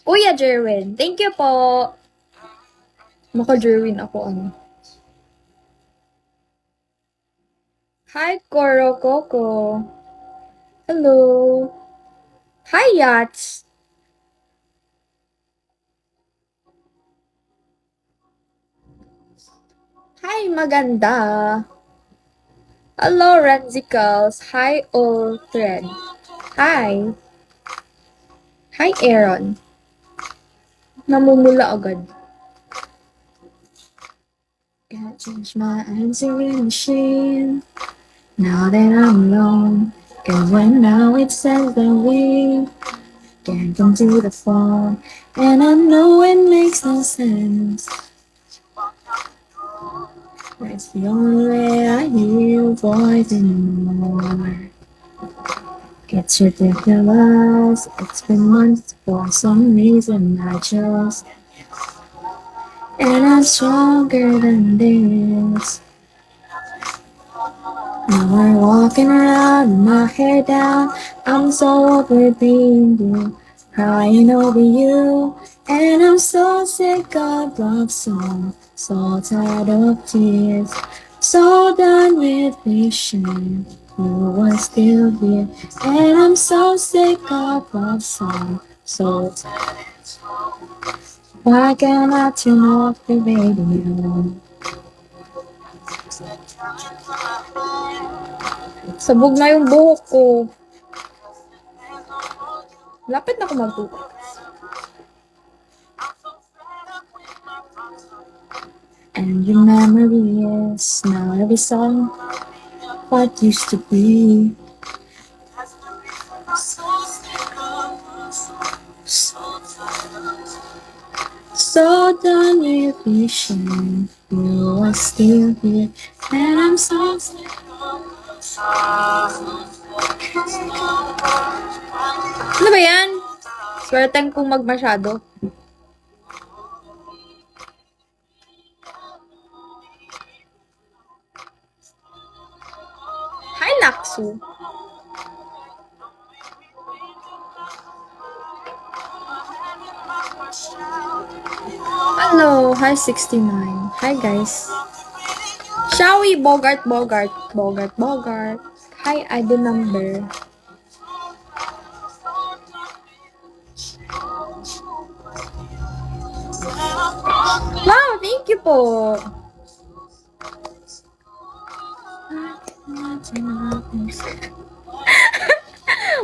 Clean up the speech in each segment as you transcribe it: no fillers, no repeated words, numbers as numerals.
Kuya Jerwin, thank you po. Maka-Jerwin ako, ano. Hi, Koro Coco. Hello. Hi, Yachts. Hi, maganda. Hello, Renzicles. Hi, old thread. Hi. Hi, Aaron. Namumula agad. Gotta change my answering machine. Now that I'm alone. Cause right now it says that we can't come to the phone. And I know it makes no sense. That's the only way I hear your voice anymore. It's ridiculous. It's been months for some reason I chose. And I'm stronger than this. Now we're walking around with my hair down. I'm so over being blue, crying over you. And I'm so sick of love songs, so tired of tears, so done with wishing you were still here. And I'm so sick of love songs, so tired. Why can't I turn off the radio? Sabog na yung buhok ko. Lapit na ako magbukas. And your memory is now every song what used to be. So done with wishing you were still here. And I'm so sick. Ano ba yan? Swerteng kung magmasyado. Hi, Laksu. Hello. Hi, 69. Hi, guys. Shall we? Bogart. Hi, ID number. Wow, thank you po.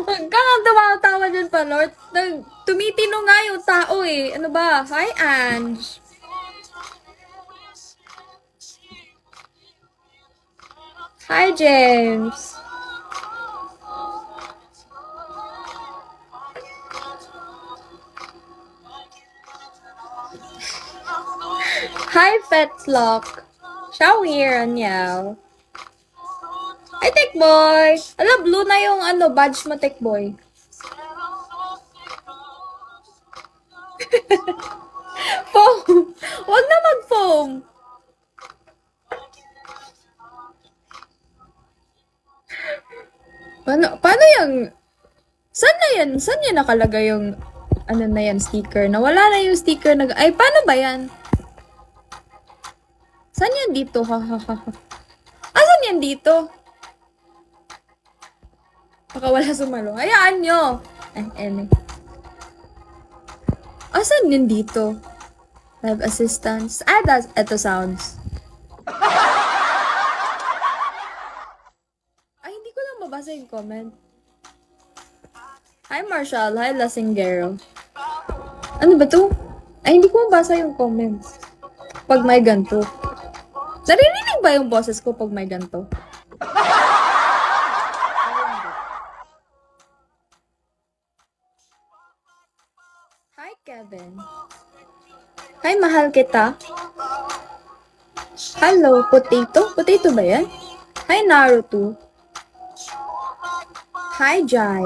Huwag ka nga tumatawa dyan pa, Lord. Tumitino nga yung tao eh. Ano ba? Hi, Ange. Hi, James. Hi, Fetlock. Shall we hear Anyel? Hi, Tech Boy. Ala, blue na yung badge mo, Tech Boy. Foam. Huwag na mag-foam. Paano yung... Saan na yan? Saan yan nakalagay yung na yan, sticker? Nawala na yung sticker na... Ay, paano ba yan? Saan yan dito? Ha. Saan yan dito? Baka wala sumalo. Hayaan nyo. Saan yan dito? Live assistance. Ito sounds. Ay, hindi ko lang mabasa yung comment. Hi, Marshall. Hi, Lasinggero. Ano ba to? Ay, hindi ko mabasa yung comments. Pag may ganto. Naririnig ba yung boses ko pag may ganto? Hi, Kevin. Hi, mahal kita. Hello, potato? Potato ba yan? Hi, Naruto. Hi, Jai.